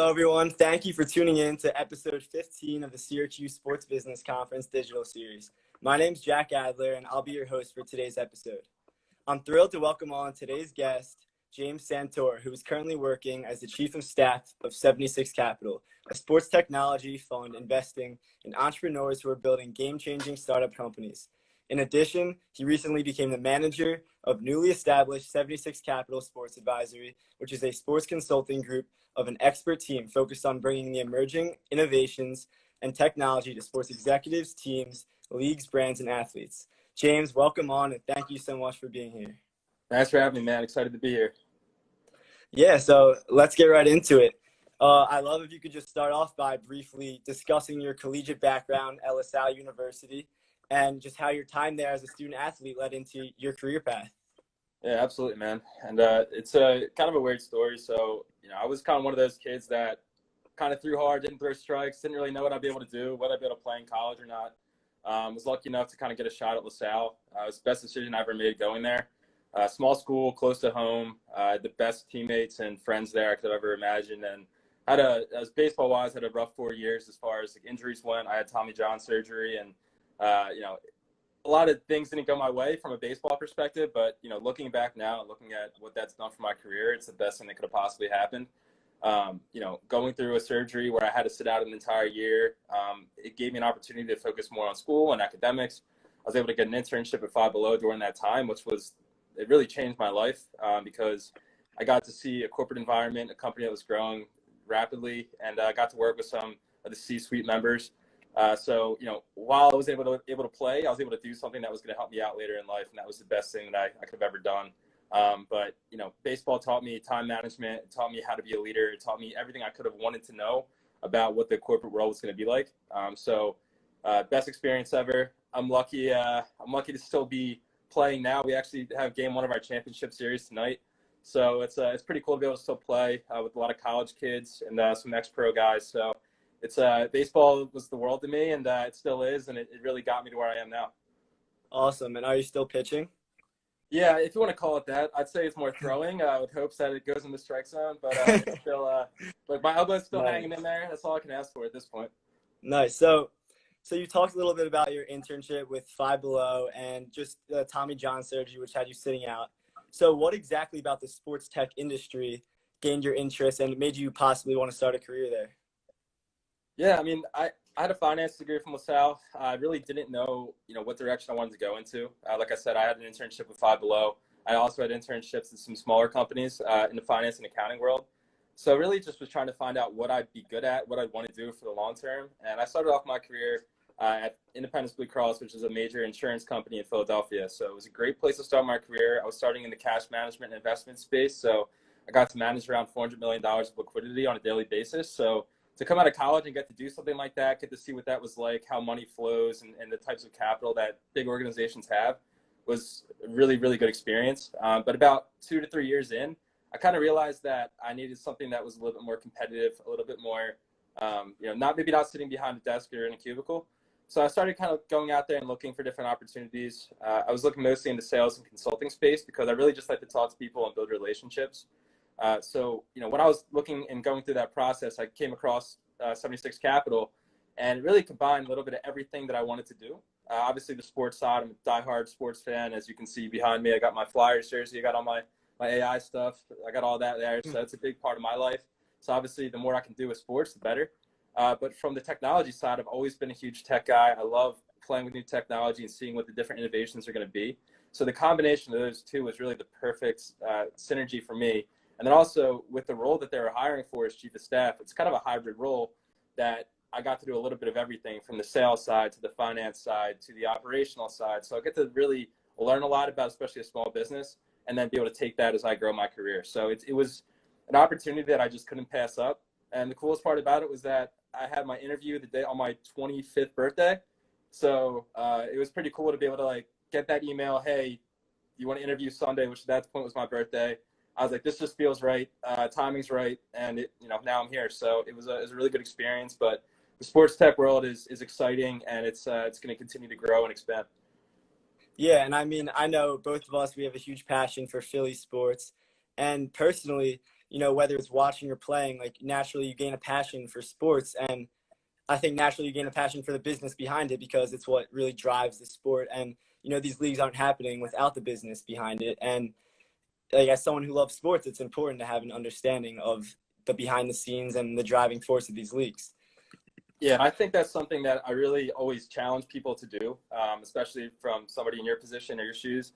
Hello, everyone. Thank you for tuning in to episode 15 of the Syracuse Sports Business Conference Digital Series. My name's Jack Adler, and I'll be your host for today's episode. I'm thrilled to welcome on today's guest, James Santore, who is currently working as the Chief of Staff of 76 Capital, a sports technology fund investing in entrepreneurs who are building game-changing startup companies. In addition, he recently became the manager of newly established 76 Capital Sports Advisory, which is a sports consulting group of an expert team focused on bringing the emerging innovations and technology to sports executives, teams, leagues, brands, and athletes. James, welcome on, and thank you so much for being here. Thanks for having me, man. Excited to be here. Yeah, so let's get right into it. I'd love if you could just start off by briefly discussing your collegiate background at LaSalle University and just how your time there as a student athlete led into your career path. Yeah, absolutely, man. And it's a kind of a weird story. So, I was kind of one of those kids that kind of threw hard, didn't throw strikes, didn't really know what I'd be able to do, whether I'd be able to play in college or not. Was lucky enough to kind of get a shot at LaSalle. It was the best decision I ever made going there. Small school, close to home, the best teammates and friends there I could have ever imagined. And as baseball-wise, had a rough 4 years as far as injuries went. I had Tommy John surgery, and a lot of things didn't go my way from a baseball perspective, but, looking back now and looking at what that's done for my career, it's the best thing that could have possibly happened. Going through a surgery where I had to sit out an entire year, it gave me an opportunity to focus more on school and academics. I was able to get an internship at Five Below during that time, it really changed my life because I got to see a corporate environment, a company that was growing rapidly, and I got to work with some of the C-suite members. So, while I was able to play, I was able to do something that was going to help me out later in life, and that was the best thing that I could have ever done. But baseball taught me time management. It taught me how to be a leader. It taught me everything I could have wanted to know about what the corporate world was going to be like. Best experience ever. I'm lucky to still be playing now. We actually have game one of our championship series tonight. So it's pretty cool to be able to still play with a lot of college kids and some ex-pro guys. So it's baseball was the world to me, and it still is, and it really got me to where I am now. Awesome. And are you still pitching? Yeah, if you want to call it that, I'd say it's more throwing with hopes that it goes in the strike zone. But it's still, but my elbow's still hanging in there. That's all I can ask for at this point. Nice. So you talked a little bit about your internship with Five Below and just the Tommy John surgery, which had you sitting out. So what exactly about the sports tech industry gained your interest and made you possibly want to start a career there? Yeah, I mean, I had a finance degree from LaSalle. I really didn't know, what direction I wanted to go into. Like I said, I had an internship with Five Below. I also had internships at some smaller companies in the finance and accounting world. So really just was trying to find out what I'd be good at, what I'd want to do for the long term. And I started off my career at Independence Blue Cross, which is a major insurance company in Philadelphia. So it was a great place to start my career. I was starting in the cash management and investment space. So I got to manage around $400 million of liquidity on a daily basis. So to come out of college and get to do something like that, get to see what that was like, how money flows and the types of capital that big organizations have was a really, really good experience. But about 2 to 3 years in, I kind of realized that I needed something that was a little bit more competitive, a little bit more, not sitting behind a desk or in a cubicle. So I started kind of going out there and looking for different opportunities. I was looking mostly in the sales and consulting space because I really just like to talk to people and build relationships. When I was looking and going through that process, I came across 76 Capital, and it really combined a little bit of everything that I wanted to do. Obviously, the sports side, I'm a diehard sports fan. As you can see behind me, I got my Flyers jersey, I got all my AI stuff, I got all that there. So it's a big part of my life. So obviously, the more I can do with sports, the better. But from the technology side, I've always been a huge tech guy. I love playing with new technology and seeing what the different innovations are going to be. So the combination of those two was really the perfect synergy for me. And then also with the role that they were hiring for as chief of staff, it's kind of a hybrid role that I got to do a little bit of everything from the sales side to the finance side to the operational side. So I get to really learn a lot about, especially a small business, and then be able to take that as I grow my career. So it was an opportunity that I just couldn't pass up. And the coolest part about it was that I had my interview the day on my 25th birthday. So it was pretty cool to be able to get that email, hey, you want to interview Sunday, which at that point was my birthday. I was like, this just feels right. Timing's right. And now I'm here. So it was a really good experience, but the sports tech world is exciting, and it's going to continue to grow and expand. Yeah. And I mean, I know both of us, we have a huge passion for Philly sports, and personally, whether it's watching or playing, like naturally you gain a passion for sports. And I think naturally you gain a passion for the business behind it because it's what really drives the sport. And, these leagues aren't happening without the business behind it. And like as someone who loves sports, it's important to have an understanding of the behind the scenes and the driving force of these leagues. Yeah, I think that's something that I really always challenge people to do, especially from somebody in your position or your shoes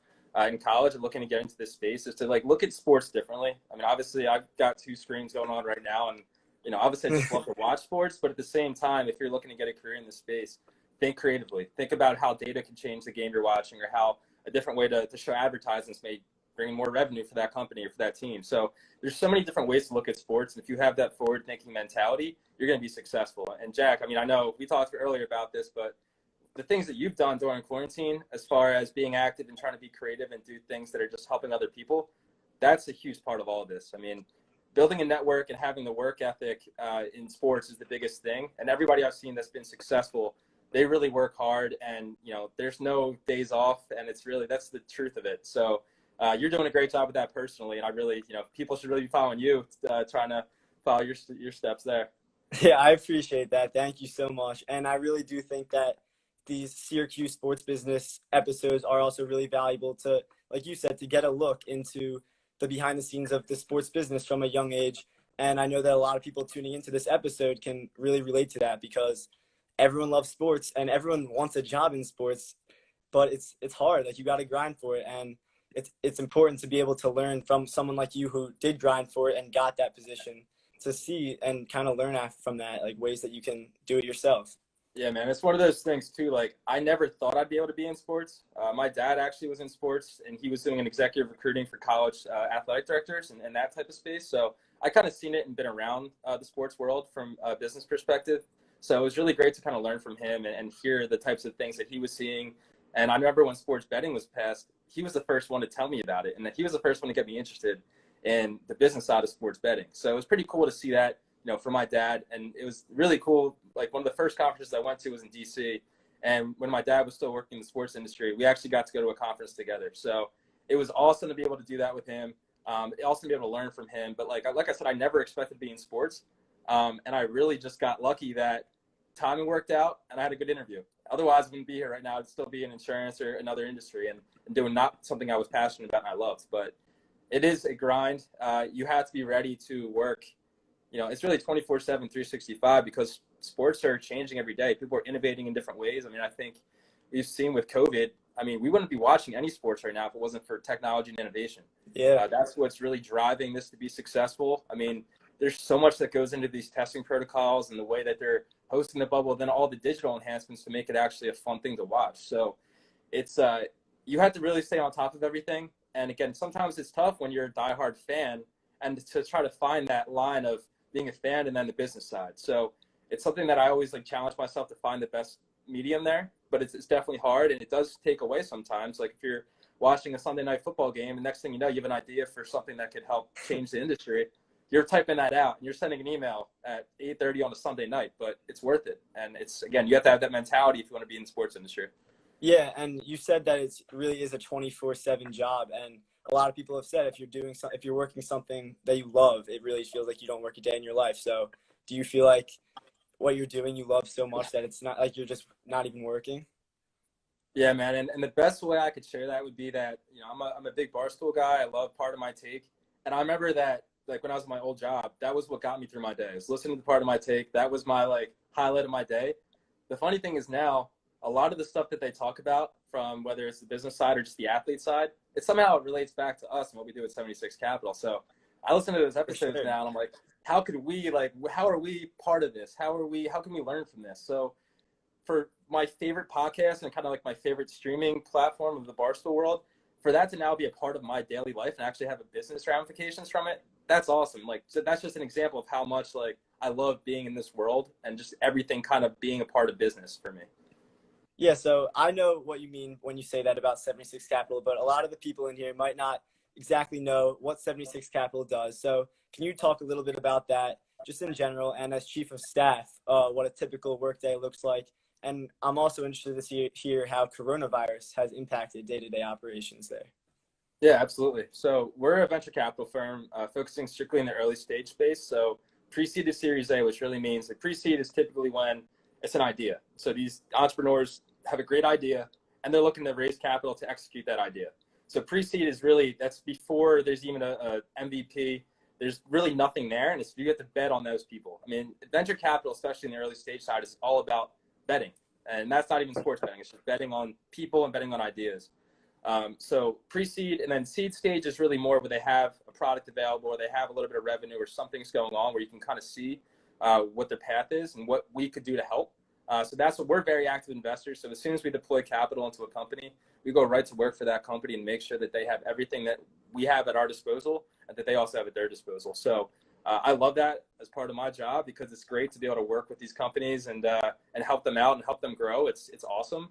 in college and looking to get into this space, is to like look at sports differently. I mean, obviously I've got 2 screens going on right now, and obviously I just love to watch sports, but at the same time, if you're looking to get a career in this space, think creatively. Think about how data can change the game you're watching, or how a different way to show advertisements may bring in more revenue for that company or for that team. So there's so many different ways to look at sports. And if you have that forward thinking mentality, you're going to be successful. And Jack, I mean, I know we talked earlier about this, but the things that you've done during quarantine, as far as being active and trying to be creative and do things that are just helping other people, that's a huge part of all of this. I mean, building a network and having the work ethic in sports is the biggest thing. And everybody I've seen that's been successful, they really work hard, and, there's no days off, and it's really, that's the truth of it. So you're doing a great job with that personally. And I really, people should really be following you, trying to follow your steps there. Yeah, I appreciate that. Thank you so much. And I really do think that these Syracuse sports business episodes are also really valuable to, like you said, to get a look into the behind the scenes of the sports business from a young age. And I know that a lot of people tuning into this episode can really relate to that, because everyone loves sports and everyone wants a job in sports, but it's hard. Like, you got to grind for it. And it's important to be able to learn from someone like you who did grind for it and got that position, to see and kind of learn from that, like ways that you can do it yourself. Yeah, man, it's one of those things too. Like, I never thought I'd be able to be in sports. My dad actually was in sports, and he was doing an executive recruiting for college athletic directors and that type of space. So I kind of seen it and been around the sports world from a business perspective. So it was really great to kind of learn from him and hear the types of things that he was seeing. And I remember when sports betting was passed, he was the first one to tell me about it, and that he was the first one to get me interested in the business side of sports betting. So it was pretty cool to see that, for my dad. And it was really cool. Like, one of the first conferences I went to was in DC. And when my dad was still working in the sports industry, we actually got to go to a conference together. So it was awesome to be able to do that with him. Also to be able to learn from him. But like I said, I never expected to be in sports. And I really just got lucky that timing worked out and I had a good interview. Otherwise, I wouldn't be here right now. I'd still be in insurance or another industry and doing not something I was passionate about and I loved. But it is a grind. You have to be ready to work. It's really 24/7, 365, because sports are changing every day. People are innovating in different ways. I mean, I think we've seen with COVID, I mean, we wouldn't be watching any sports right now if it wasn't for technology and innovation. Yeah. That's what's really driving this to be successful. I mean, there's so much that goes into these testing protocols and the way that they're hosting the bubble, then all the digital enhancements to make it actually a fun thing to watch. So it's you have to really stay on top of everything. And again, sometimes it's tough when you're a diehard fan and to try to find that line of being a fan and then the business side. So it's something that I always challenge myself to find the best medium there, but it's definitely hard, and it does take away sometimes. Like, if you're watching a Sunday night football game, and next thing you know, you have an idea for something that could help change the industry, you're typing that out and you're sending an email at 8:30 on a Sunday night, but it's worth it. And it's, again, you have to have that mentality if you want to be in the sports industry. Yeah, and you said that it really is a 24/7 job, and a lot of people have said if you're working something that you love, it really feels like you don't work a day in your life. So do you feel like what you're doing you love so much that it's not like you're just not even working? Yeah, man. And the best way I could share that would be that, I'm a big Barstool guy. I love Part of My Take. And I remember that, like, when I was in my old job, that was what got me through my day. I was listening to Part of My Take. That was my highlight of my day. The funny thing is now, a lot of the stuff that they talk about, from whether it's the business side or just the athlete side, it somehow relates back to us and what we do at 76 Capital. So I listen to those episodes now, and I'm like, how could we, how are we part of this? How can we learn from this? So for my favorite podcast and kind of my favorite streaming platform of the Barstool world, for that to now be a part of my daily life and actually have a business ramifications from it, that's awesome. So that's just an example of how much I love being in this world and just everything kind of being a part of business for me. Yeah, so I know what you mean when you say that about 76 Capital, but a lot of the people in here might not exactly know what 76 Capital does. So can you talk a little bit about that just in general, and as chief of staff, what a typical workday looks like? And I'm also interested to hear how coronavirus has impacted day-to-day operations there. Yeah, absolutely. So we're a venture capital firm focusing strictly in the early stage space. So pre-seed to Series A, which really means like pre-seed is typically when it's an idea. So these entrepreneurs have a great idea and they're looking to raise capital to execute that idea. So pre-seed is really, that's before there's even a MVP. There's really nothing there, and it's, you get to bet on those people. I mean, venture capital, especially in the early stage side, is all about betting, and that's not even sports betting. It's just betting on people and betting on ideas. So pre-seed and then seed stage is really more where they have a product available, or they have a little bit of revenue, or something's going on where you can kind of see what their path is and what we could do to help. So that's what we're very active investors. So as soon as we deploy capital into a company, we go right to work for that company and make sure that they have everything that we have at our disposal and that they also have at their disposal. So I love that as part of my job because it's great to be able to work with these companies and help them out and help them grow. It's awesome.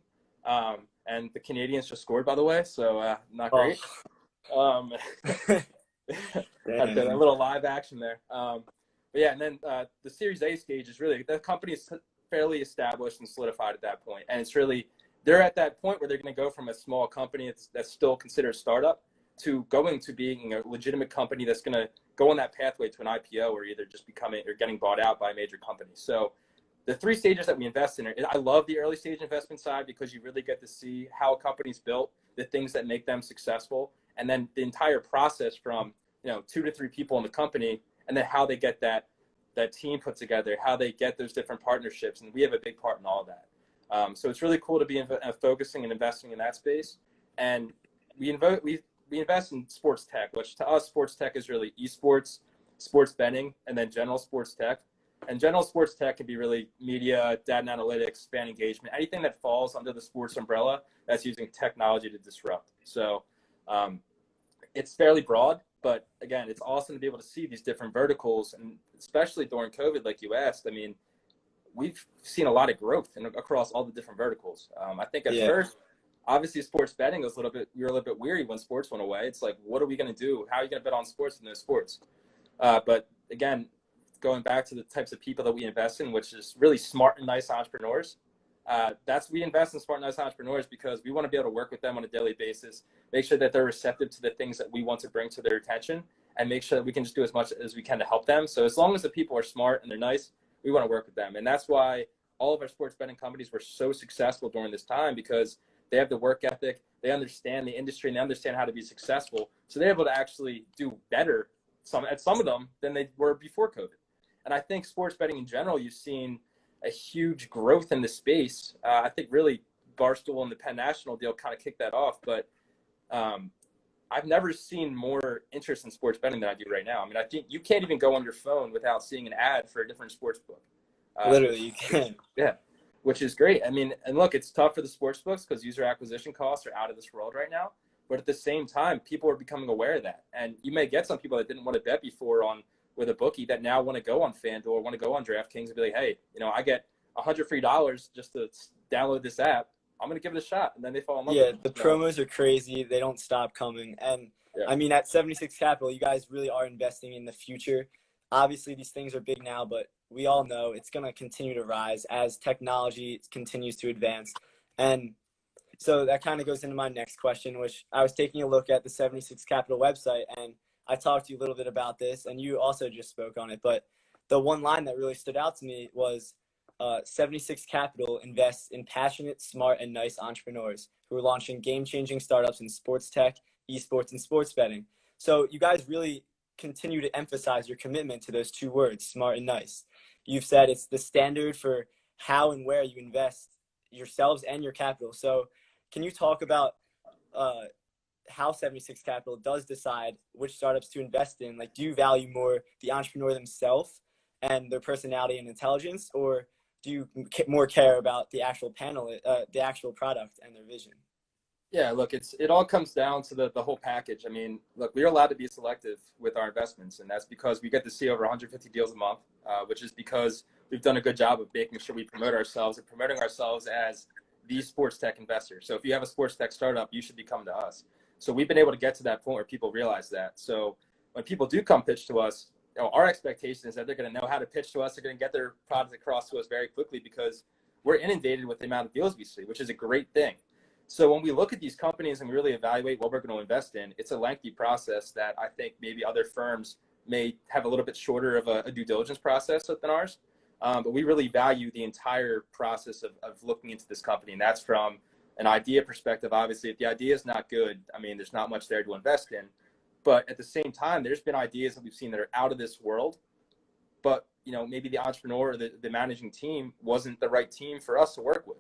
And the Canadians just scored, by the way, so not great. Had a little live action there. But yeah, and then the Series A stage is really, the company is fairly established and solidified at that point. And it's really, they're at that point where they're going to go from a small company that's still considered a startup to going to being a legitimate company that's going to go on that pathway to an IPO or either just becoming or getting bought out by a major company. So the three stages that we invest in, I love the early stage investment side because you really get to see how a company's built, the things that make them successful, and then the entire process from 2 to 3 people in the company, and then how they get that team put together, how they get those different partnerships, and we have a big part in all of that. So it's really cool to be focusing and investing in that space. And we invest in sports tech, which to us, sports tech is really esports, sports betting, and then general sports tech. And general sports tech can be really media, data and analytics, fan engagement, anything that falls under the sports umbrella that's using technology to disrupt. So it's fairly broad, but again, it's awesome to be able to see these different verticals, and especially during COVID, like you asked. I mean, we've seen a lot of growth across all the different verticals. I think at first, obviously, sports betting was we were a little bit weary when sports went away. It's like, what are we going to do? How are you going to bet on sports in those sports? But again, going back to the types of people that we invest in, which is really smart and nice entrepreneurs. We invest in smart and nice entrepreneurs because we want to be able to work with them on a daily basis, make sure that they're receptive to the things that we want to bring to their attention, and make sure that we can just do as much as we can to help them. So as long as the people are smart and they're nice, we want to work with them. And that's why all of our sports betting companies were so successful during this time, because they have the work ethic, they understand the industry, and they understand how to be successful. So they're able to actually do better at some of them than they were before COVID. And I think sports betting in general, you've seen a huge growth in the space. I think really Barstool and the Penn National deal kind of kicked that off. But I've never seen more interest in sports betting than I do right now. I mean, I think you can't even go on your phone without seeing an ad for a different sports book. Literally, you can. Yeah, which is great. I mean, and look, it's tough for the sports books because user acquisition costs are out of this world right now. But at the same time, people are becoming aware of that. And you may get some people that didn't want to bet before with a bookie that now want to go on FanDuel or want to go on DraftKings and be like, hey, I get $100 free just to download this app. I'm going to give it a shot. And then they fall in love with it. Yeah, the promos are crazy. They don't stop coming. And I mean, at 76 Capital, you guys really are investing in the future. Obviously, these things are big now, but we all know it's going to continue to rise as technology continues to advance. And so that kind of goes into my next question, which I was taking a look at the 76 Capital website, and I talked to you a little bit about this, and you also just spoke on it. But the one line that really stood out to me was 76 Capital invests in passionate, smart, and nice entrepreneurs who are launching game-changing startups in sports tech, esports, and sports betting. So you guys really continue to emphasize your commitment to those two words, smart and nice. You've said it's the standard for how and where you invest yourselves and your capital. So can you talk about how 76 Capital does decide which startups to invest in? Like, do you value more the entrepreneur themselves and their personality and intelligence, or do you more care about the actual the actual product and their vision? Yeah, look, it all comes down to the whole package. I mean, look, we're allowed to be selective with our investments, and that's because we get to see over 150 deals a month, which is because we've done a good job of making sure we promote ourselves and promoting ourselves as the sports tech investor. So if you have a sports tech startup, you should be coming to us. So we've been able to get to that point where people realize that. So when people do come pitch to us, our expectation is that they're going to know how to pitch to us. They're going to get their product across to us very quickly because we're inundated with the amount of deals we see, which is a great thing. So when we look at these companies and we really evaluate what we're going to invest in, it's a lengthy process that I think maybe other firms may have a little bit shorter of a due diligence process than ours. But we really value the entire process of looking into this company. And that's from an idea perspective. Obviously, if the idea is not good, I mean, there's not much there to invest in. But at the same time, there's been ideas that we've seen that are out of this world. But, maybe the entrepreneur or the managing team wasn't the right team for us to work with.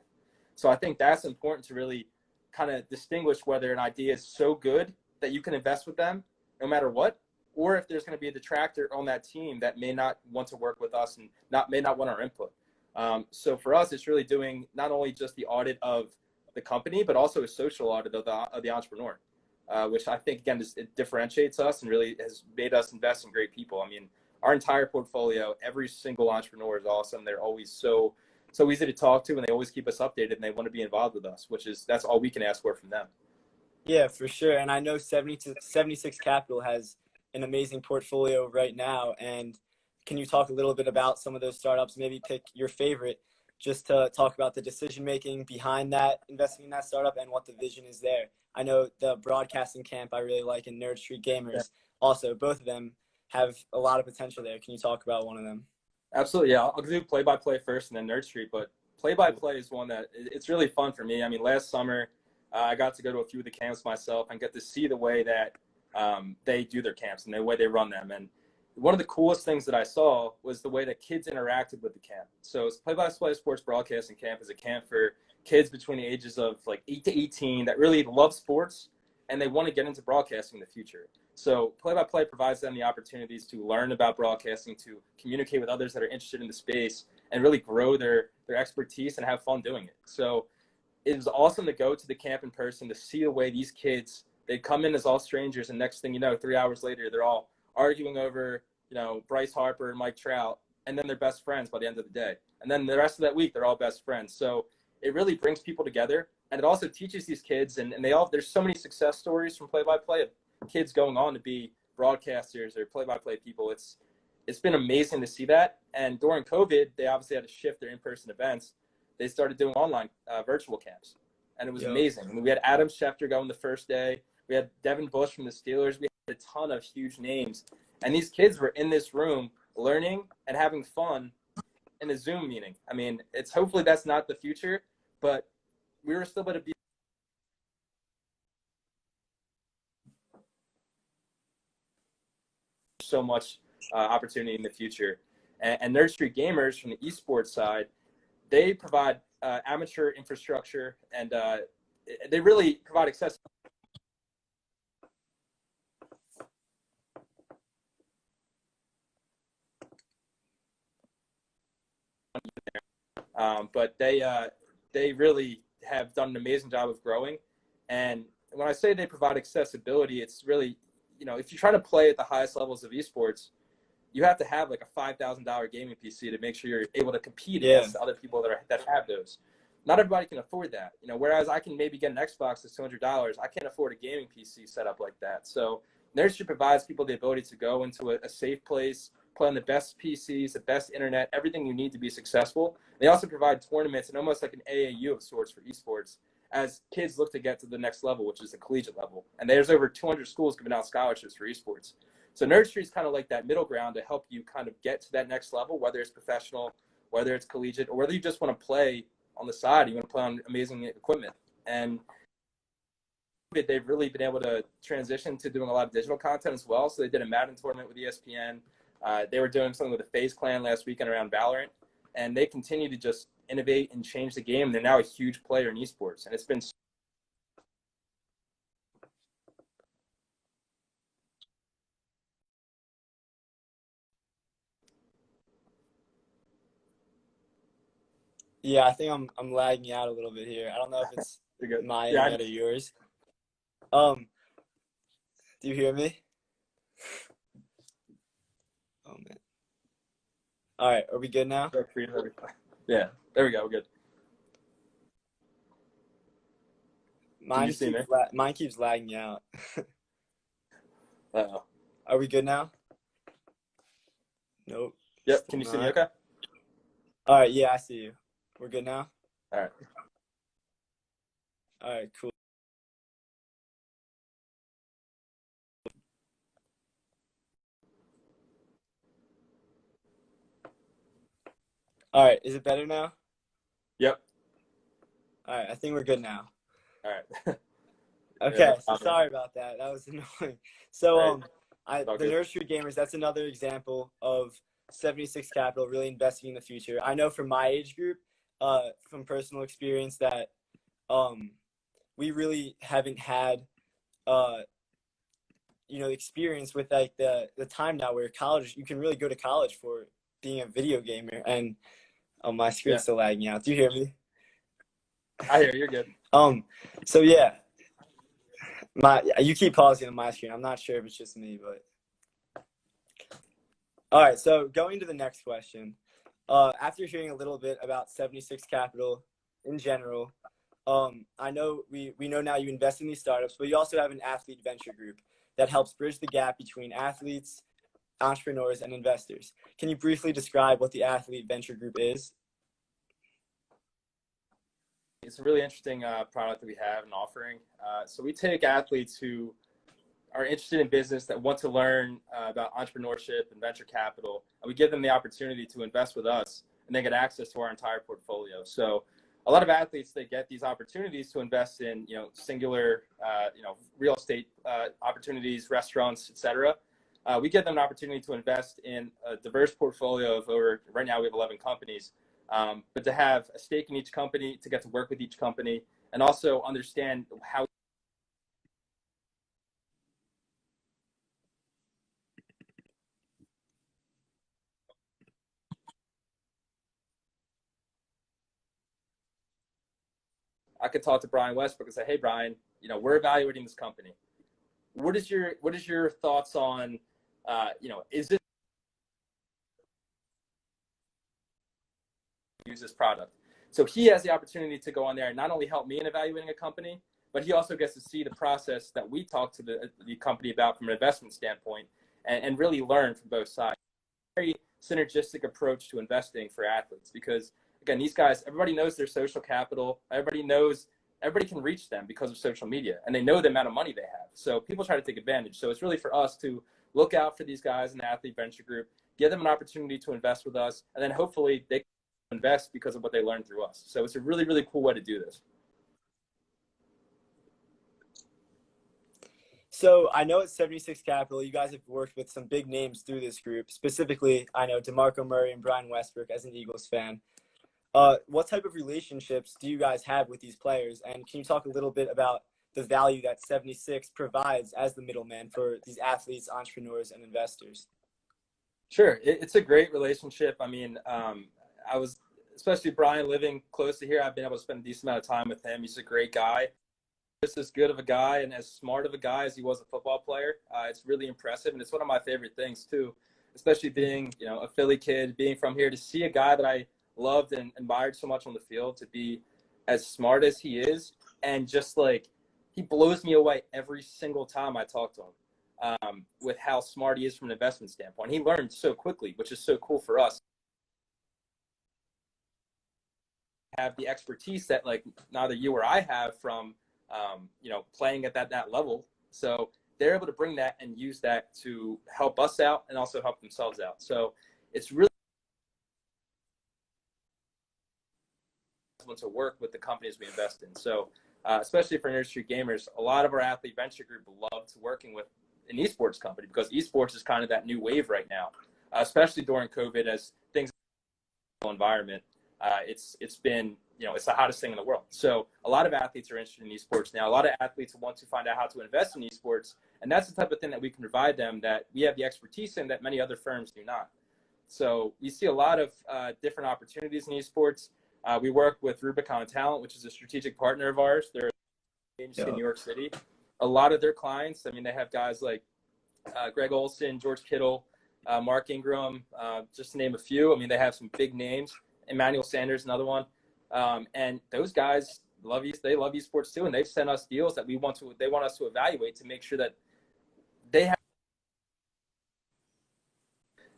So I think that's important to really kind of distinguish whether an idea is so good that you can invest with them no matter what, or if there's going to be a detractor on that team that may not want to work with us and may not want our input. So for us, it's really doing not only just the audit of the company, but also a social audit of the entrepreneur, which I think, again, it differentiates us and really has made us invest in great people. I mean, our entire portfolio, every single entrepreneur is awesome. They're always so easy to talk to, and they always keep us updated, and they want to be involved with us, that's all we can ask for from them. Yeah, for sure. And I know 76 Capital has an amazing portfolio right now. And can you talk a little bit about some of those startups, maybe pick your favorite, just to talk about the decision-making behind that, investing in that startup, and what the vision is there? I know the broadcasting camp I really like, and Nursery Gamers also, both of them have a lot of potential there. Can you talk about one of them? Absolutely, yeah. I'll do play-by-play first and then Nursery, but play-by-play is one that it's really fun for me. I mean, last summer, I got to go to a few of the camps myself and get to see the way that they do their camps and the way they run them. And one of the coolest things that I saw was the way that kids interacted with the camp. So play-by-play sports broadcasting camp is a camp for kids between the ages of like 8 to 18 that really love sports and they want to get into broadcasting in the future. So play-by-play provides them the opportunities to learn about broadcasting, to communicate with others that are interested in the space, and really grow their expertise and have fun doing it. So it was awesome to go to the camp in person, to see the way these kids, they come in as all strangers, and next thing you know, 3 hours later, they're all arguing over, Bryce Harper and Mike Trout, and then they're best friends by the end of the day. And then the rest of that week, they're all best friends. So it really brings people together, and it also teaches these kids, and there's so many success stories from play-by-play of kids going on to be broadcasters or play-by-play people. It's been amazing to see that. And during COVID, they obviously had to shift their in-person events. They started doing online virtual camps, and it was amazing. I mean, we had Adam Schefter going the first day. We had Devin Bush from the Steelers. We had a ton of huge names, and these kids were in this room learning and having fun in a Zoom meeting. I mean, hopefully that's not the future, but we were still able to be so much opportunity in the future. And Nursery Gamers from the esports side, they provide amateur infrastructure, and they really provide accessibility. But they really have done an amazing job of growing. And when I say they provide accessibility, it's really, if you try to play at the highest levels of esports, you have to have like a $5,000 gaming PC to make sure you're able to compete against other people that have those. Not everybody can afford that, whereas I can maybe get an Xbox that's $200. I can't afford a gaming PC set up like that. So Nursery provides people the ability to go into a safe place, play on the best PCs, the best internet, everything you need to be successful. They also provide tournaments and almost like an AAU of sorts for esports as kids look to get to the next level, which is the collegiate level. And there's over 200 schools giving out scholarships for esports. So Nursery is kind of like that middle ground to help you kind of get to that next level, whether it's professional, whether it's collegiate, or whether you just want to play on the side, you want to play on amazing equipment. And they've really been able to transition to doing a lot of digital content as well. So they did a Madden tournament with ESPN. They were doing something with the FaZe Clan last weekend around Valorant. And they continue to just innovate and change the game. They're now a huge player in esports. And it's been Yeah, I think I'm lagging out a little bit here. I don't know if it's my internet or yours. Do you hear me? Oh man. All right, are we good now? Yeah, there we go. We're good. Mine keeps lagging out. Uh-oh. Are we good now? Nope. Yep. Can you see me okay? All right, yeah, I see you. We're good now? All right. All right, cool. All right, is it better now? Yep. All right, I think we're good now. All right. Yeah, no Okay, so problem. sorry about that. That was annoying. So, Hey, all the good. Nursery Gamers, that's another example of 76 Capital really investing in the future. I know from my age group, from personal experience, that we really haven't had, experience with like the time now where college, you can really go to college for being a video gamer. And my screen's Yeah, still lagging out. Do you hear me? I hear you. You're good. So yeah, you keep pausing on my screen. I'm not sure if it's just me, but all right. So going to the next question, after hearing a little bit about 76 Capital in general, I know we know now you invest in these startups, but you also have an athlete venture group that helps bridge the gap between athletes, entrepreneurs, and investors. Can you briefly describe what the athlete venture group is? It's a really interesting product that we have and offering. So we take athletes who are interested in business, that want to learn about entrepreneurship and venture capital, and we give them the opportunity to invest with us, and they get access to our entire portfolio. So a lot of athletes, they get these opportunities to invest in, singular, real estate opportunities, restaurants, etc. We give them an opportunity to invest in a diverse portfolio of right now we have 11 companies, but to have a stake in each company, to get to work with each company, and also understand how I could talk to Brian Westbrook and say, hey, Brian, we're evaluating this company. What is your thoughts on, is it use this product? So he has the opportunity to go on there and not only help me in evaluating a company, but he also gets to see the process that we talk to the company about from an investment standpoint, and really learn from both sides. Very synergistic approach to investing for athletes, because again, these guys, everybody knows their social capital. Everybody can reach them because of social media, and they know the amount of money they have. So people try to take advantage. So it's really for us to look out for these guys in the athlete venture group, give them an opportunity to invest with us, and then hopefully they can invest because of what they learned through us. So it's a really, really cool way to do this. So I know at 76 Capital, you guys have worked with some big names through this group. Specifically, I know DeMarco Murray and Brian Westbrook as an Eagles fan. What type of relationships do you guys have with these players? And can you talk a little bit about the value that 76 provides as the middleman for these athletes, entrepreneurs, and investors? Sure. It's a great relationship. I mean, especially Brian, living close to here, I've been able to spend a decent amount of time with him. He's a great guy. Just as good of a guy and as smart of a guy as he was a football player. It's really impressive, and it's one of my favorite things too, especially being a Philly kid, being from here, to see a guy that I loved and admired so much on the field to be as smart as he is, and just like he blows me away every single time I talk to him, with how smart he is from an investment standpoint. He learned so quickly, which is so cool for us. Have the expertise that like neither you or I have from playing at that level. So they're able to bring that and use that to help us out and also help themselves out. So it's really to work with the companies we invest in. So especially for Nursery Gamers, a lot of our athlete venture group love to working with an esports company, because esports is kind of that new wave right now, especially during COVID, as things environment. It's been, it's the hottest thing in the world. So a lot of athletes are interested in esports now. A lot of athletes want to find out how to invest in esports, and that's the type of thing that we can provide them, that we have the expertise in that many other firms do not. So we see a lot of different opportunities in esports. We work with Rubicon Talent, which is a strategic partner of ours. They're in New York City. A lot of their clients, I mean, they have guys like Greg Olson, George Kittle, Mark Ingram, just to name a few. I mean, they have some big names. Emmanuel Sanders, another one. And those guys they love esports too, and they've sent us deals that they want us to evaluate to make sure that they have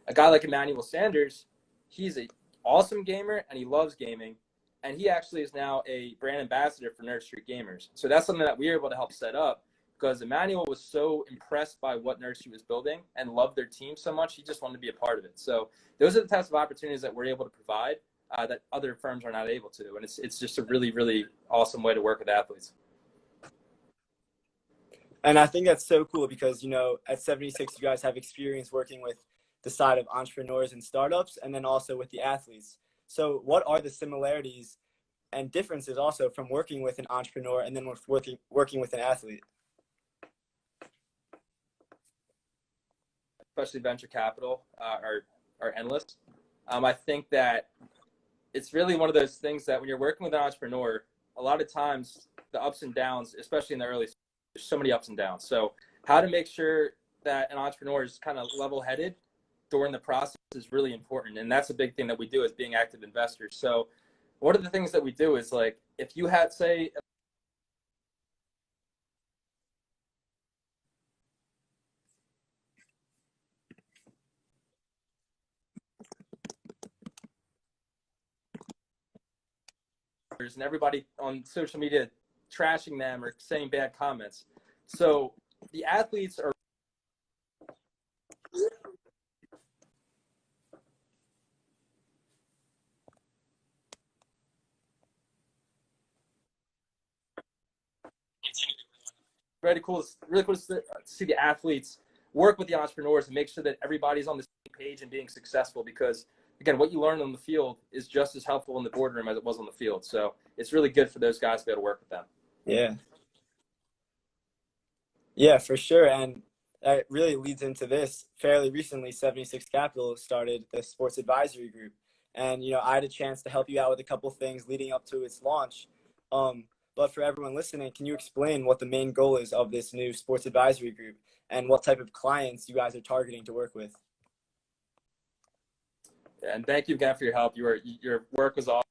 a guy like Emmanuel Sanders. He's an awesome gamer and he loves gaming, and he actually is now a brand ambassador for Nursery Gamers. So that's something that we were able to help set up because Emmanuel was so impressed by what Nursery was building and loved their team so much, he just wanted to be a part of it. So those are the types of opportunities that we're able to provide that other firms are not able to. And it's just a really, really awesome way to work with athletes. And I think that's so cool because, at 76, you guys have experience working with the side of entrepreneurs and startups, and then also with the athletes. So what are the similarities and differences also from working with an entrepreneur and then working with an athlete? Especially venture capital are endless. I think that it's really one of those things that when you're working with an entrepreneur, a lot of times the ups and downs, especially in the early, there's so many ups and downs. So how to make sure that an entrepreneur is kind of level-headed during the process is really important. And that's a big thing that we do as being active investors. So one of the things that we do is, like, if you had, say, and everybody on social media trashing them or saying bad comments. So the athletes are really cool to see the athletes work with the entrepreneurs and make sure that everybody's on the same page and being successful, because again, what you learn on the field is just as helpful in the boardroom as it was on the field. So it's really good for those guys to be able to work with them. Yeah, for sure. And that really leads into this. Fairly recently, 76 Capital started the sports advisory group. And, I had a chance to help you out with a couple things leading up to its launch. But for everyone listening, can you explain what the main goal is of this new sports advisory group and what type of clients you guys are targeting to work with? Yeah, and thank you again for your help. Your work was awesome.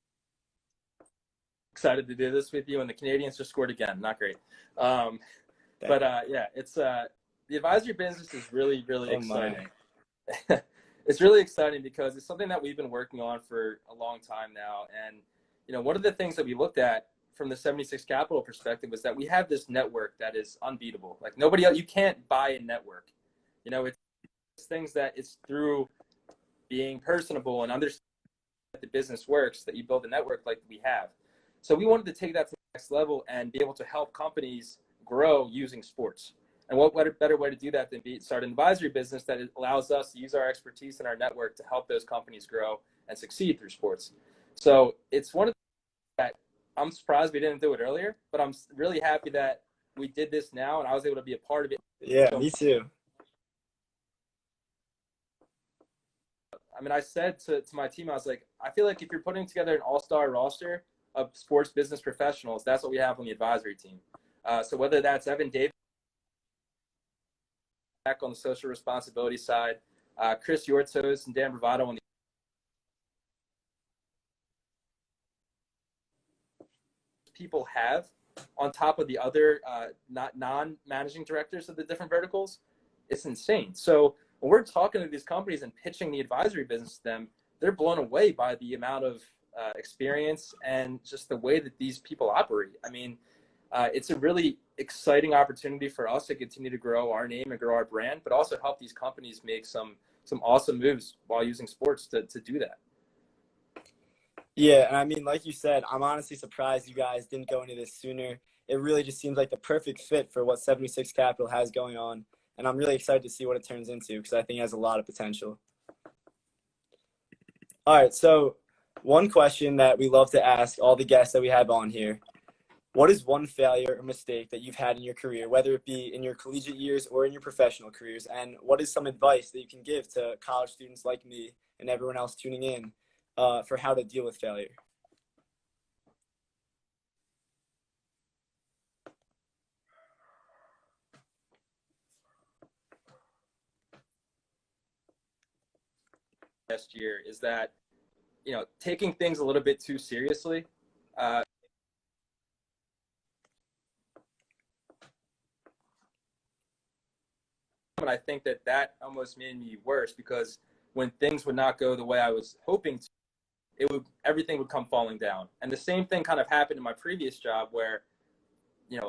Excited to do this with you, and the Canadians just scored again. Not great. Yeah, it's the advisory business is really, really exciting. It's really exciting because it's something that we've been working on for a long time now. And, one of the things that we looked at from the 76 Capital perspective was that we have this network that is unbeatable. Like nobody else, you can't buy a network. It's things that it's through being personable and understanding that the business works that you build a network like we have. So we wanted to take that to the next level and be able to help companies grow using sports. And what better way to do that than start an advisory business that allows us to use our expertise and our network to help those companies grow and succeed through sports. So it's one of the that I'm surprised we didn't do it earlier, but I'm really happy that we did this now and I was able to be a part of it. Yeah, me too. I mean, I said to my team, I was like, I feel like if you're putting together an all-star roster of sports business professionals, that's what we have on the advisory team. So whether that's Evan Davis back on the social responsibility side, Chris Yortos and Dan Bravado on the people have on top of the other non-managing directors of the different verticals, it's insane. So when we're talking to these companies and pitching the advisory business to them, they're blown away by the amount of experience and just the way that these people operate. I mean, it's a really exciting opportunity for us to continue to grow our name and grow our brand, but also help these companies make some awesome moves while using sports to do that. Yeah, and I mean, like you said, I'm honestly surprised you guys didn't go into this sooner. It really just seems like the perfect fit for what 76 Capital has going on, and I'm really excited to see what it turns into because I think it has a lot of potential. All right, so one question that we love to ask all the guests that we have on here: what is one failure or mistake that you've had in your career, whether it be in your collegiate years or in your professional careers? And what is some advice that you can give to college students like me and everyone else tuning in for how to deal with failure? Last year is that, taking things a little bit too seriously. And I think that almost made me worse because when things would not go the way I was hoping to, everything would come falling down. And the same thing kind of happened in my previous job where,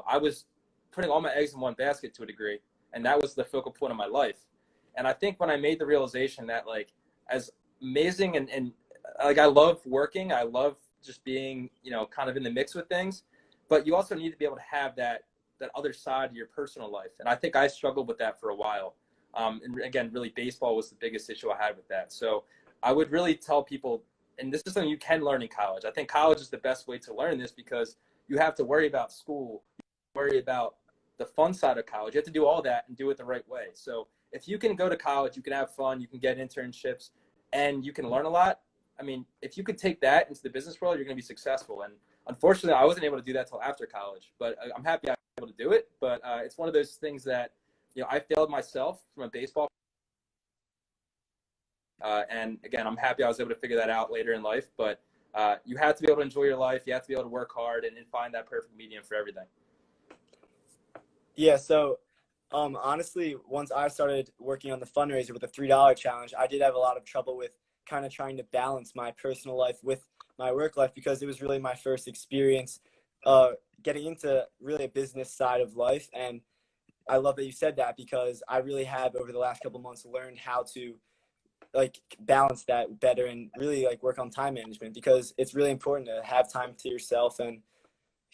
I was putting all my eggs in one basket to a degree, and that was the focal point of my life. And I think when I made the realization that, like, as amazing and like, I love working, I love just being, kind of in the mix with things, but you also need to be able to have that other side of your personal life. And I think I struggled with that for a while. And again, really, baseball was the biggest issue I had with that. So I would really tell people, and this is something you can learn in college. I think college is the best way to learn this because you have to worry about school, worry about the fun side of college. You have to do all that and do it the right way. So if you can go to college, you can have fun, you can get internships, and you can learn a lot. I mean, if you could take that into the business world, you're going to be successful. And unfortunately, I wasn't able to do that till after college, but I'm happy I was able to do it. But it's one of those things that, I failed myself from a baseball. And again, I'm happy I was able to figure that out later in life. But you have to be able to enjoy your life. You have to be able to work hard and find that perfect medium for everything. Yeah, so honestly, once I started working on the fundraiser with the $3 challenge, I did have a lot of trouble with kind of trying to balance my personal life with my work life because it was really my first experience getting into really a business side of life. And I love that you said that because I really have over the last couple of months learned how to like balance that better and really like work on time management because it's really important to have time to yourself and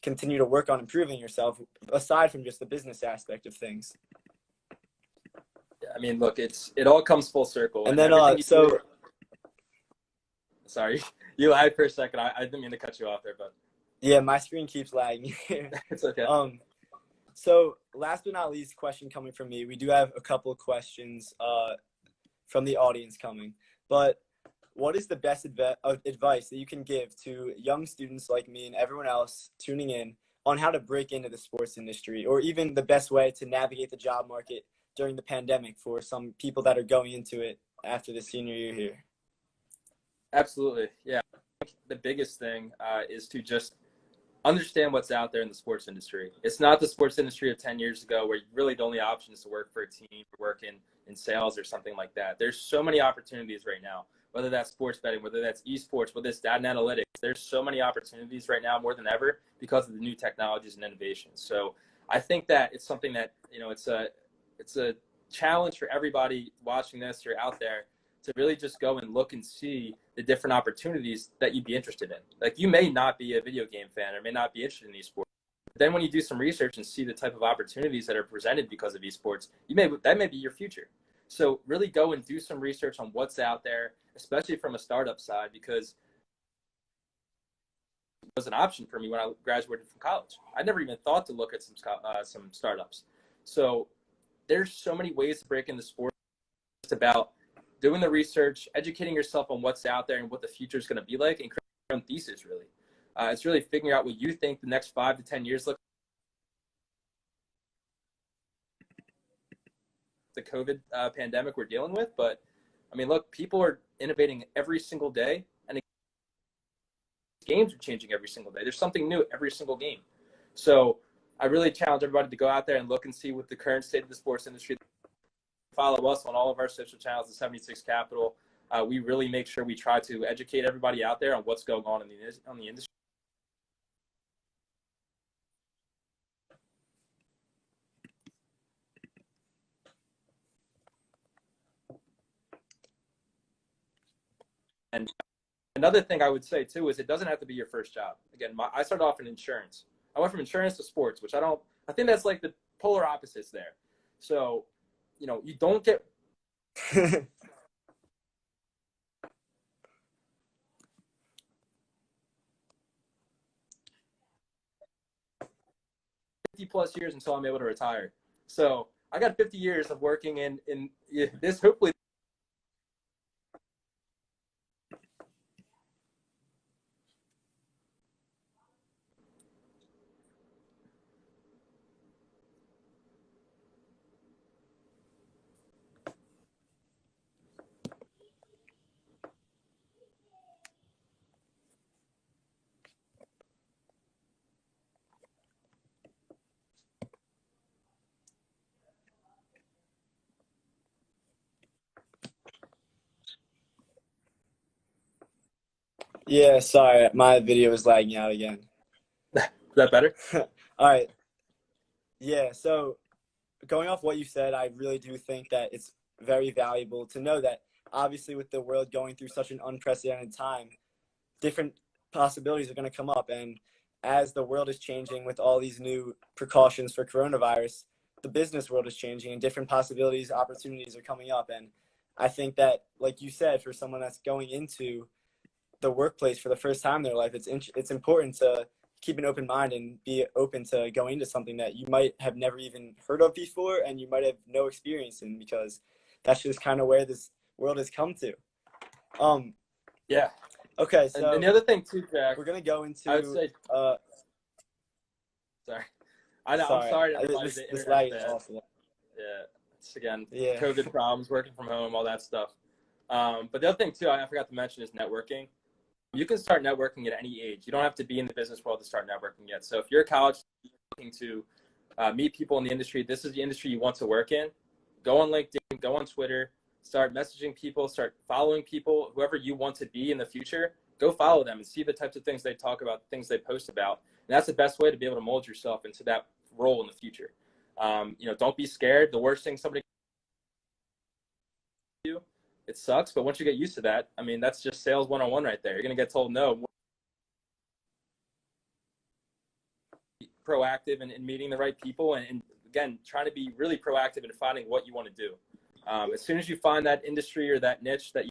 continue to work on improving yourself aside from just the business aspect of things. Yeah, I mean, look, it all comes full circle. And then sorry, you lied for a second. I didn't mean to cut you off there, but yeah, my screen keeps lagging here. It's okay. So last but not least, question coming from me. We do have a couple of questions from the audience coming, but what is the best advice that you can give to young students like me and everyone else tuning in on how to break into the sports industry, or even the best way to navigate the job market during the pandemic for some people that are going into it after the senior year here? Absolutely. Yeah. The biggest thing is to just understand what's out there in the sports industry. It's not the sports industry of 10 years ago where really the only option is to work for a team or work in sales or something like that. There's so many opportunities right now, whether that's sports betting, whether that's esports, whether it's data and analytics. There's so many opportunities right now more than ever because of the new technologies and innovations. So I think that it's something that, it's a challenge for everybody watching this or out there to really just go and look and see the different opportunities that you'd be interested in. Like, you may not be a video game fan or may not be interested in esports. But then when you do some research and see the type of opportunities that are presented because of esports, that may be your future. So really go and do some research on what's out there, especially from a startup side, because it was an option for me when I graduated from college. I never even thought to look at some startups. So there's so many ways to break into sports. It's about doing the research, educating yourself on what's out there and what the future is going to be like, and creating your own thesis, really. It's really figuring out what you think the next 5 to 10 years look like. The COVID pandemic we're dealing with. But, I mean, look, people are innovating every single day, and games are changing every single day. There's something new every single game. So I really challenge everybody to go out there and look and see what the current state of the sports industry. Follow us on all of our social channels at 76 Capital. We really make sure we try to educate everybody out there on what's going on in the industry. And another thing I would say too is it doesn't have to be your first job. Again, I started off in insurance. I went from insurance to sports, which I think that's like the polar opposites there. So, you don't get 50+ years until I'm able to retire. So I got 50 years of working in this, hopefully. Yeah, sorry, my video is lagging out again. Is that better? All right. Yeah, so going off what you said, I really do think that it's very valuable to know that obviously with the world going through such an unprecedented time, different possibilities are going to come up. And as the world is changing with all these new precautions for coronavirus, the business world is changing and different possibilities, opportunities are coming up. And I think that, like you said, for someone that's going into the workplace for the first time in their life, it's important to keep an open mind and be open to going into something that you might have never even heard of before and you might have no experience in, because that's just kind of where this world has come to. Yeah. Okay, And so the other thing too, Jack, we're gonna go into. I would say, sorry, I'm Sorry, sorry to everybody. The this internet's lag is bad. awful. Yeah, it's again Yeah. COVID problems, working from home, all that stuff. But the other thing too, I forgot to mention is networking. You can start networking at any age. You don't have to be in the business world to start networking yet. So if you're a college looking to meet people in the industry, this is the industry you want to work in, go on LinkedIn, go on Twitter, start messaging people, start following people, whoever you want to be in the future, go follow them and see the types of things they talk about, things they post about. And that's the best way to be able to mold yourself into that role in the future. Don't be scared. The worst thing somebody can do, it sucks, but once you get used to that, I mean, that's just sales 101 right there. You're going to get told no. Proactive in meeting the right people, and again, trying to be really proactive in finding what you want to do. As soon as you find that industry or that niche that you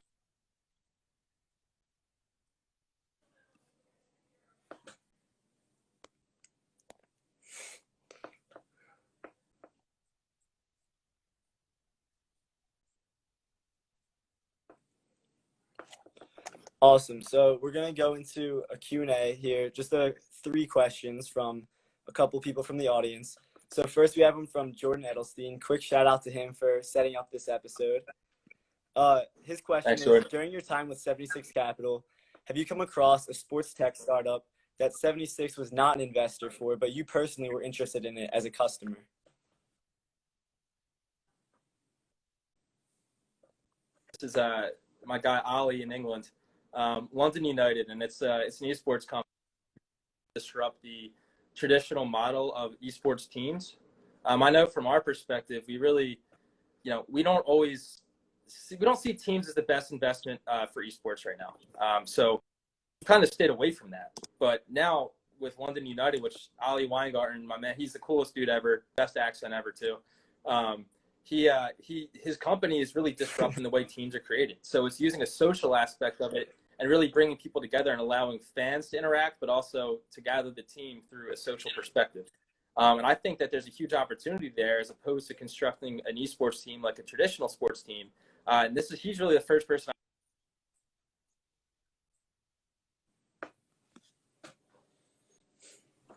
Awesome. So we're gonna go into a Q&A here. Just 3 questions from a couple people from the audience. So first we have them from Jordan Edelstein. Quick shout out to him for setting up this episode. His question is, during your time with 76 Capital, have you come across a sports tech startup that 76 was not an investor for, but you personally were interested in it as a customer? This is my guy Ali in England, London United, and it's an esports company to disrupt the traditional model of esports teams. I know from our perspective, we really, we don't see teams as the best investment for esports right now. So we've kind of stayed away from that. But now with London United, which Ali Weingarten, my man, he's the coolest dude ever, best accent ever too. His company is really disrupting the way teams are created. So it's using a social aspect of it and really bringing people together and allowing fans to interact, but also to gather the team through a social perspective. And I think that there's a huge opportunity there as opposed to constructing an esports team like a traditional sports team. And he's really the first person.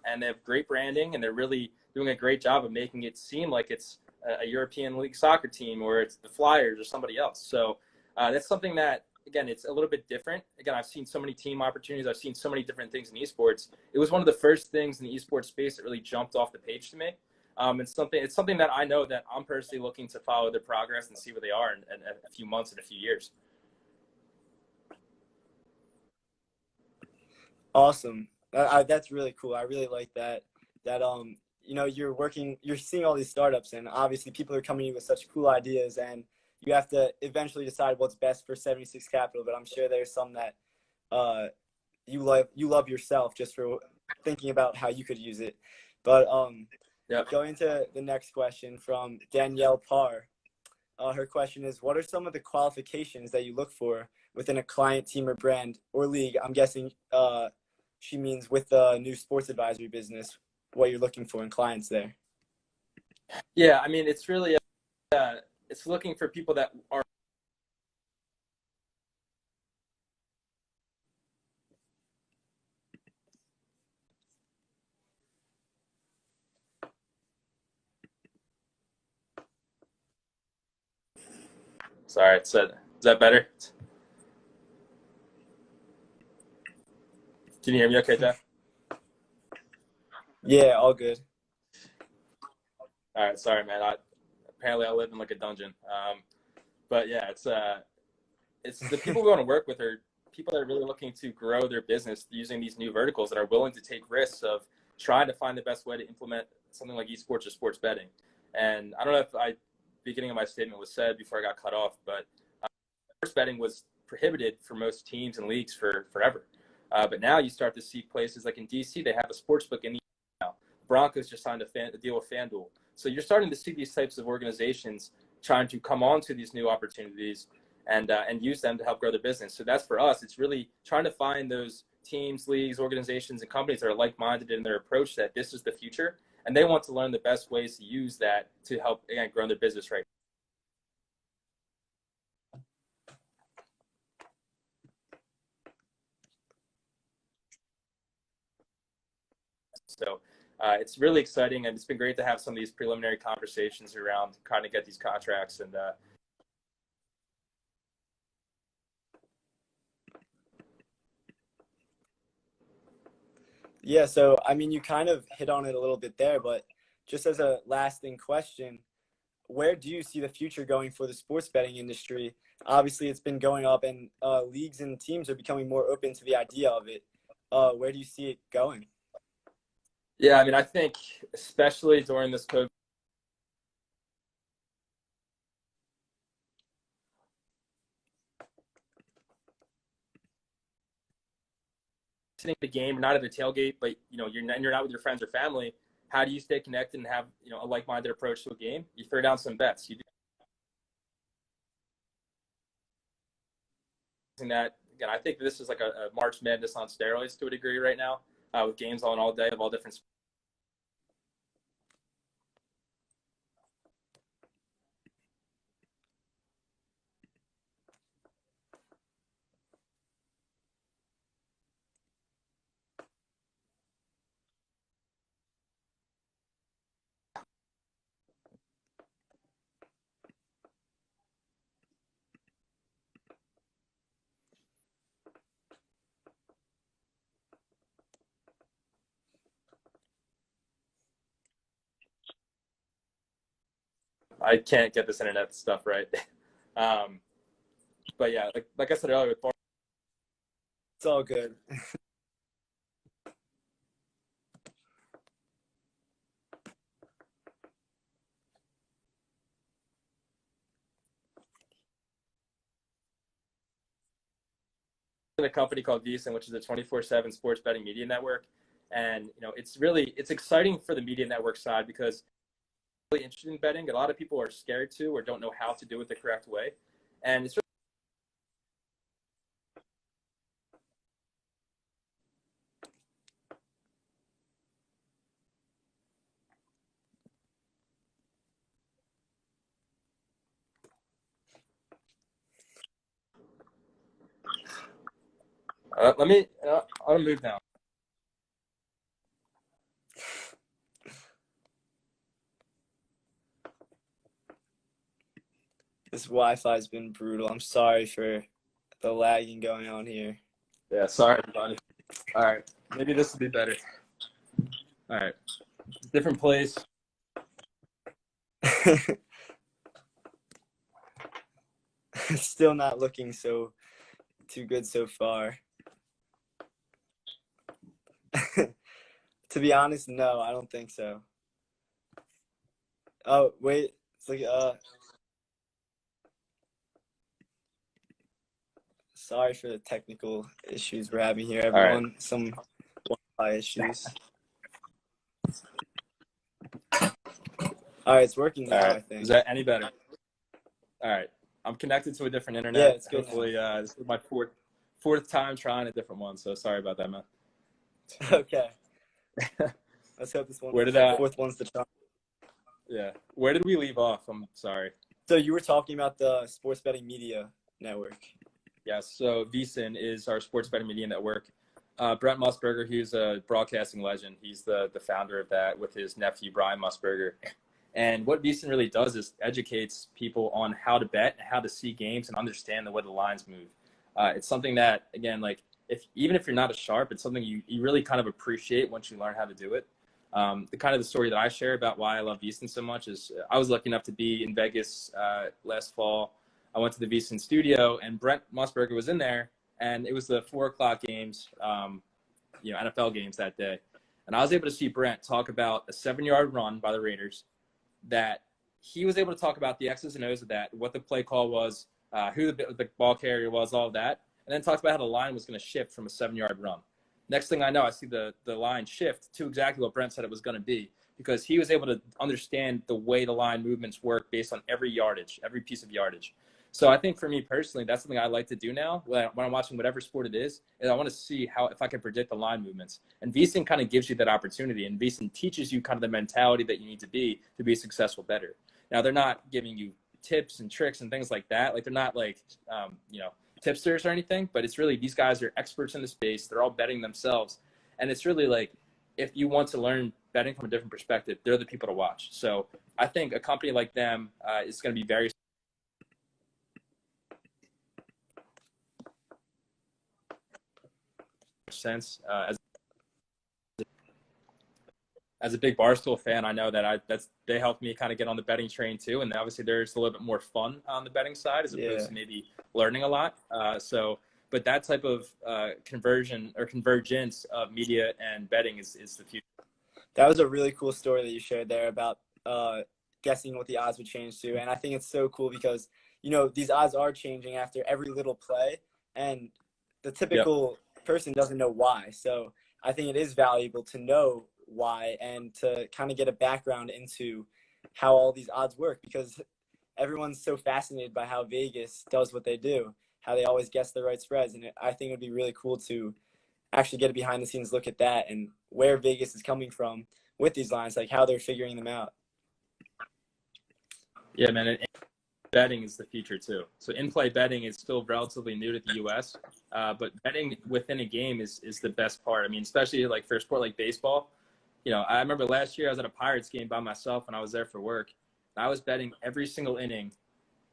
And they have great branding, and they're really doing a great job of making it seem like it's a European League soccer team or it's the Flyers or somebody else. So that's something that, again, it's a little bit different. Again, I've seen so many team opportunities. I've seen so many different things in esports. It was one of the first things in the esports space that really jumped off the page to me. It's something that I know that I'm personally looking to follow their progress and see where they are in a few months and a few years. Awesome. That's really cool. I really like that. You're seeing all these startups, and obviously people are coming in with such cool ideas, and you have to eventually decide what's best for 76 Capital. But I'm sure there's some that you love yourself just for thinking about how you could use it. But going to the next question from Danielle Parr. Her question is, what are some of the qualifications that you look for within a client, team, or brand or league? I'm guessing she means with the new sports advisory business, what you're looking for in clients there. Yeah, I mean, it's really it's looking for people that are sorry. Is that better? Can you hear me okay, Jeff? Yeah, all good. All right, sorry, man. Apparently I live in like a dungeon. But yeah, it's the people we want to work with are people that are really looking to grow their business using these new verticals that are willing to take risks of trying to find the best way to implement something like esports or sports betting. And I don't know if beginning of my statement was said before I got cut off, but sports betting was prohibited for most teams and leagues for forever. But now you start to see places like in DC, they have a sports book in the now. Broncos just signed a deal with FanDuel. So you're starting to see these types of organizations trying to come onto these new opportunities and use them to help grow their business. So that's for us. It's really trying to find those teams, leagues, organizations, and companies that are like-minded in their approach that this is the future, and they want to learn the best ways to use that to help, again, grow their business right. So it's really exciting, and it's been great to have some of these preliminary conversations around trying to get these contracts. And Yeah, so I mean, you kind of hit on it a little bit there, but just as a lasting question, where do you see the future going for the sports betting industry? Obviously, it's been going up, and leagues and teams are becoming more open to the idea of it. Where do you see it going? yeah, I mean, I think especially during this COVID, sitting at the game, not at a tailgate, but you're not with your friends or family. How do you stay connected and have a like-minded approach to a game? You throw down some bets. You do that again. I think this is like a March Madness on steroids to a degree right now, with games on all day of all different. I can't get this internet stuff right. But yeah, like I said earlier, It's all good. a company called VSiN, which is a 24/7 sports betting media network. And it's exciting for the media network side because really interested in betting. A lot of people are scared to or don't know how to do it the correct way. And it's I'll move now. This Wi-Fi has been brutal. I'm sorry for the lagging going on here. Yeah, sorry, everybody. All right, maybe this will be better. All right, different place. Still not looking too good so far. To be honest, no, I don't think so. Oh, wait. It's like, sorry for the technical issues we're having here, everyone. Right. Some Wi-Fi issues. All right, it's working now, Right. I think. Is that any better? All right. I'm connected to a different internet. Yeah, it's good. Hopefully, this is my fourth time trying a different one, so sorry about that, man. Okay. Let's hope this one. Fourth one's the charm. Yeah. Where did we leave off? I'm sorry. So you were talking about the sports betting media network. Yeah. So VSiN is our sports betting media network. Brent Musburger, he's a broadcasting legend. He's the founder of that with his nephew, Brian Musburger. And what VSiN really does is educates people on how to bet, how to see games, and understand the way the lines move. It's something that, again, like even if you're not a sharp, it's something you really kind of appreciate once you learn how to do it. The story that I share about why I love VSiN so much is I was lucky enough to be in Vegas last fall. I went to the VSiN studio, and Brent Musburger was in there, and it was the 4 o'clock games, NFL games that day. And I was able to see Brent talk about a 7-yard run by the Raiders that he was able to talk about the X's and O's of that, what the play call was, who the ball carrier was, all of that, and then talked about how the line was going to shift from a 7-yard run. Next thing I know, I see the line shift to exactly what Brent said it was going to be, because he was able to understand the way the line movements work based on every yardage, every piece of yardage. So I think for me personally, that's something I like to do now when I'm watching whatever sport it is I want to see if I can predict the line movements. And VSiN kind of gives you that opportunity, and VSiN teaches you kind of the mentality that you need to be a successful bettor. Now, they're not giving you tips and tricks and things like that. Like, they're not like, tipsters or anything, but it's really, these guys are experts in the space. They're all betting themselves. And it's really like, if you want to learn betting from a different perspective, they're the people to watch. So I think a company like them is going to be very sense. As a big Barstool fan, I know that they helped me kind of get on the betting train too. And obviously there's a little bit more fun on the betting side as opposed to maybe learning a lot. But that type of conversion or convergence of media and betting is the future. That was a really cool story that you shared there about guessing what the odds would change to. And I think it's so cool because, these odds are changing after every little play, and the typical person doesn't know why. So I think it is valuable to know why and to kind of get a background into how all these odds work, because everyone's so fascinated by how Vegas does what they do, how they always guess the right spreads. And I think it would be really cool to actually get a behind the scenes look at that and where Vegas is coming from with these lines, like how they're figuring them out. Yeah, man. And betting is the future too. So in-play betting is still relatively new to the US, but betting within a game is the best part. I mean, especially like for a sport like baseball. I remember last year I was at a Pirates game by myself and I was there for work. I was betting every single inning,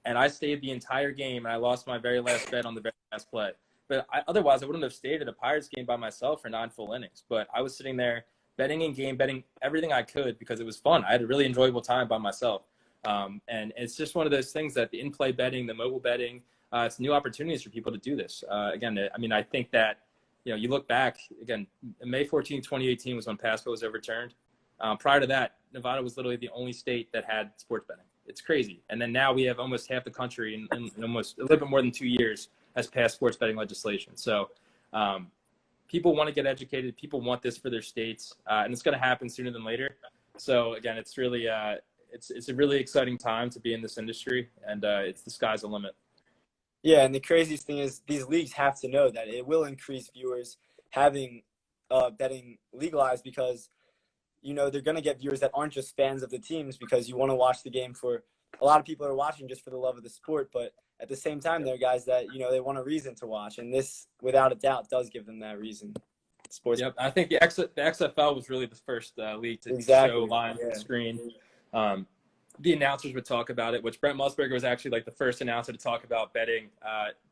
and I stayed the entire game, and I lost my very last bet on the very last play. But otherwise, I wouldn't have stayed at a Pirates game by myself for 9 full innings. But I was sitting there betting in game, betting everything I could because it was fun. I had a really enjoyable time by myself. And it's just one of those things that the in-play betting, the mobile betting, it's new opportunities for people to do this. Again, I mean, I think that, you look back, again, May 14, 2018 was when PASPA was overturned. Prior to that, Nevada was literally the only state that had sports betting. It's crazy. And then now we have almost half the country in almost a little bit more than 2 years has passed sports betting legislation. So people want to get educated. People want this for their states, and it's going to happen sooner than later. So again, it's really it's a really exciting time to be in this industry, and it's the sky's the limit. Yeah, and the craziest thing is these leagues have to know that it will increase viewers having betting legalized, because they're going to get viewers that aren't just fans of the teams, because you want to watch the game for – a lot of people are watching just for the love of the sport, but at the same time, there are guys that, they want a reason to watch, and this, without a doubt, does give them that reason. Sports. Yep, I think the XFL was really the first league to show live on the screen. The announcers would talk about it, which Brent Musburger was actually like the first announcer to talk about betting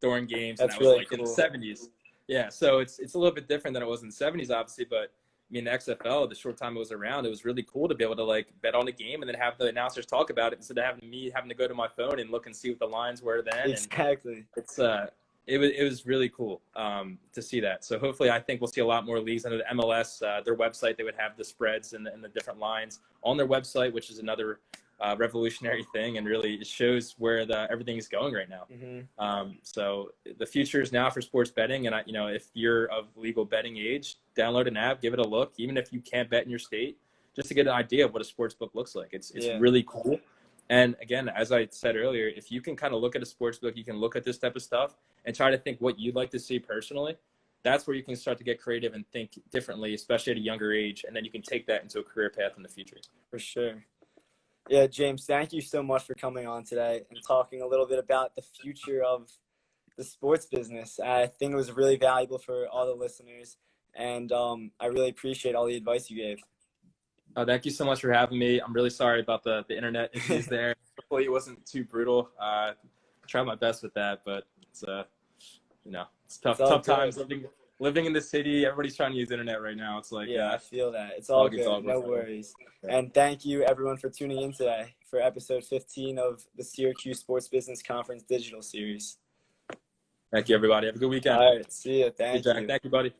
during games. That's and that was really like cool. In the 70s. Yeah, so it's a little bit different than it was in the 70s, obviously, but I mean, the XFL, the short time it was around, it was really cool to be able to like bet on a game and then have the announcers talk about it instead of having to go to my phone and look and see what the lines were then. Exactly. And it was really cool to see that. So hopefully, I think we'll see a lot more leagues under the MLS. Their website, they would have the spreads and the different lines on their website, which is another revolutionary thing, and really it shows where everything is going right now. Mm-hmm. So the future is now for sports betting, and if you're of legal betting age, download an app, give it a look, even if you can't bet in your state, just to get an idea of what a sports book looks like. It's really cool. And again, as I said earlier, if you can kind of look at a sports book, you can look at this type of stuff and try to think what you'd like to see personally. That's where you can start to get creative and think differently, especially at a younger age, and then you can take that into a career path in the future. For sure. Yeah, James, thank you so much for coming on today and talking a little bit about the future of the sports business. I think it was really valuable for all the listeners, and I really appreciate all the advice you gave. Thank you so much for having me. I'm really sorry about the internet issues there. Hopefully it wasn't too brutal. I tried my best with that, but it's it's tough times living in the city. Everybody's trying to use internet right now. It's like I feel that. It's all good. No worries. And thank you everyone for tuning in today for episode 15 of the Syracuse Sports Business Conference Digital Series. Thank you, everybody. Have a good weekend. All right. See you. Hey, Thank Jack. you. Thank you, buddy.